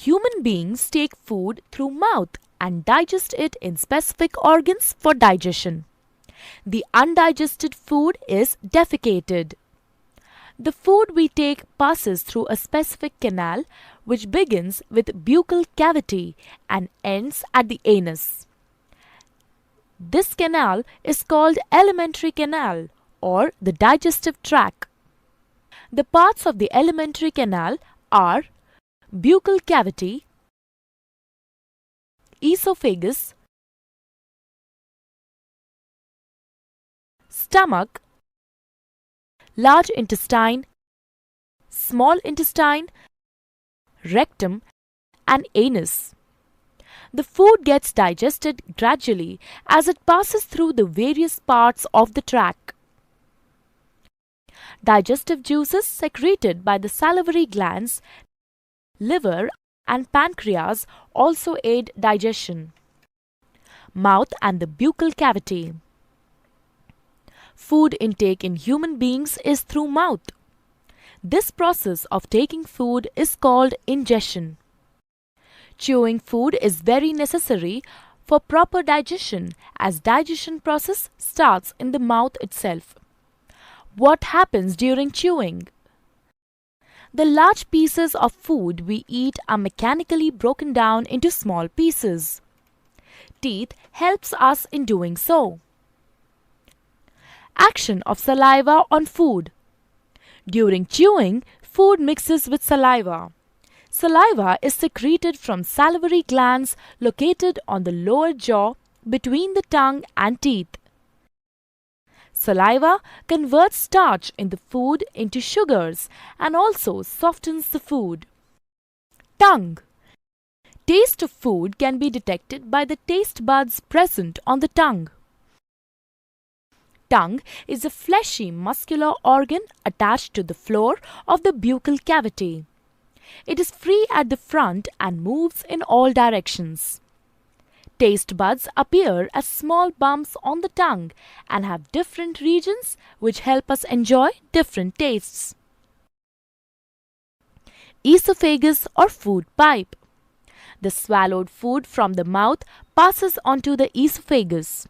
Human beings take food through mouth and digest it in specific organs for digestion. The undigested food is defecated. The food we take passes through a specific canal which begins with buccal cavity and ends at the anus. This canal is called alimentary canal or the digestive tract. The parts of the alimentary canal are buccal cavity, esophagus, stomach, large intestine, small intestine, rectum, and anus. The food gets digested gradually as it passes through the various parts of the tract. Digestive juices secreted by the salivary glands, liver, and pancreas also aid digestion. Mouth and the buccal cavity. Food intake in human beings is through mouth. This process of taking food is called ingestion. Chewing food is very necessary for proper digestion as digestion process starts in the mouth itself. What happens during chewing? The large pieces of food we eat are mechanically broken down into small pieces. Teeth helps us in doing so. Action of saliva on food. During chewing, food mixes with saliva. Saliva is secreted from salivary glands located on the lower jaw between the tongue and teeth. Saliva converts starch in the food into sugars and also softens the food. Tongue. Taste of food can be detected by the taste buds present on the tongue. Tongue is a fleshy muscular organ attached to the floor of the buccal cavity. It is free at the front and moves in all directions. Taste buds appear as small bumps on the tongue and have different regions which help us enjoy different tastes. Esophagus or food pipe. The swallowed food from the mouth passes onto the esophagus.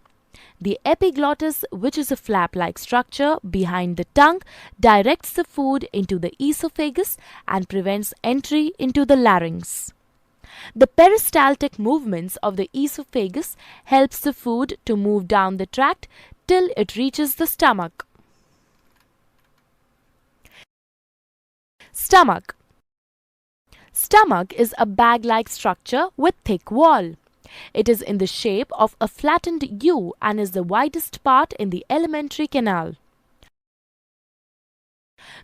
The epiglottis, which is a flap-like structure behind the tongue, directs the food into the esophagus and prevents entry into the larynx. The peristaltic movements of the esophagus helps the food to move down the tract till it reaches the stomach. Stomach. Stomach is a bag-like structure with thick wall. It is in the shape of a flattened U and is the widest part in the alimentary canal.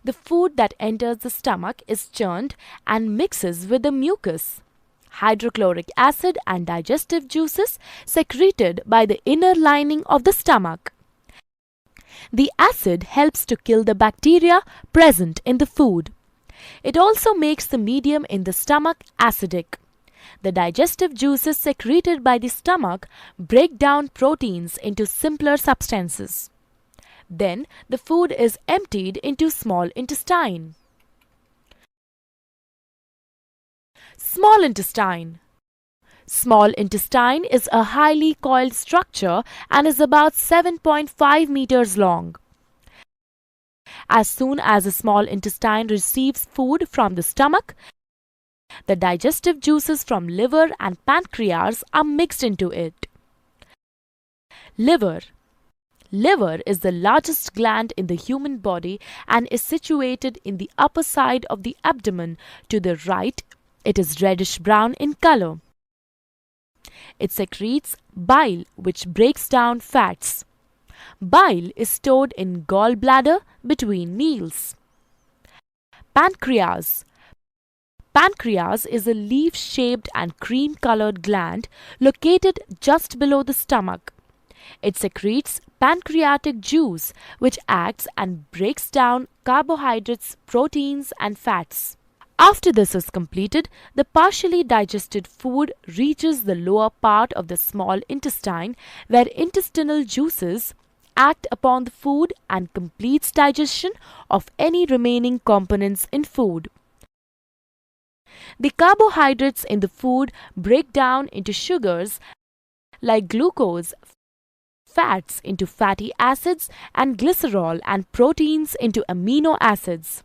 The food that enters the stomach is churned and mixes with the mucus, hydrochloric acid and digestive juices secreted by the inner lining of the stomach. The acid helps to kill the bacteria present in the food. It also makes the medium in the stomach acidic. The digestive juices secreted by the stomach break down proteins into simpler substances. Then the food is emptied into small intestine. Small intestine. Small intestine is a highly coiled structure and is about 7.5 meters long. As soon as the small intestine receives food from the stomach, the digestive juices from liver and pancreas are mixed into it. Liver. Liver is the largest gland in the human body and is situated in the upper side of the abdomen. To the right, it is reddish-brown in color. It secretes bile, which breaks down fats. Bile is stored in gallbladder between meals. Pancreas. Pancreas is a leaf-shaped and cream-colored gland located just below the stomach. It secretes pancreatic juice, which acts and breaks down carbohydrates, proteins, and fats. After this is completed, the partially digested food reaches the lower part of the small intestine, where intestinal juices act upon the food and completes digestion of any remaining components in food. The carbohydrates in the food break down into sugars like glucose, fats into fatty acids, and glycerol, and proteins into amino acids.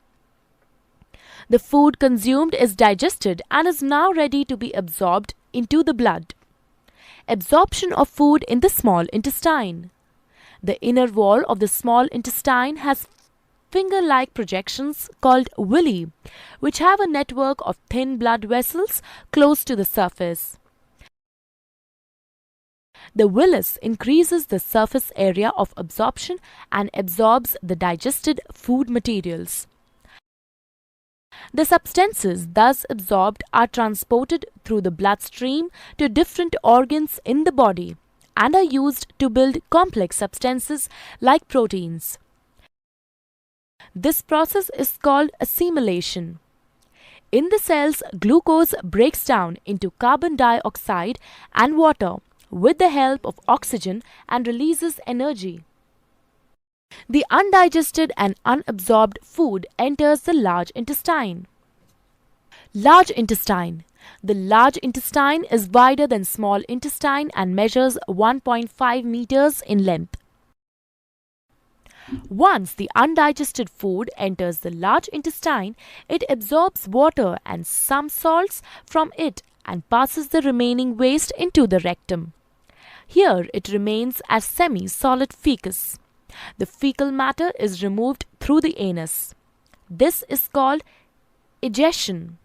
The food consumed is digested and is now ready to be absorbed into the blood. Absorption of food in the small intestine. The inner wall of the small intestine has finger-like projections called villi, which have a network of thin blood vessels close to the surface. The villus increases the surface area of absorption and absorbs the digested food materials. The substances thus absorbed are transported through the bloodstream to different organs in the body and are used to build complex substances like proteins. This process is called assimilation. In the cells, glucose breaks down into carbon dioxide and water with the help of oxygen and releases energy. The undigested and unabsorbed food enters the large intestine. Large intestine. The large intestine is wider than small intestine and measures 1.5 meters in length. Once the undigested food enters the large intestine, it absorbs water and some salts from it and passes the remaining waste into the rectum. Here it remains as semi-solid fecus. The fecal matter is removed through the anus. This is called egestion.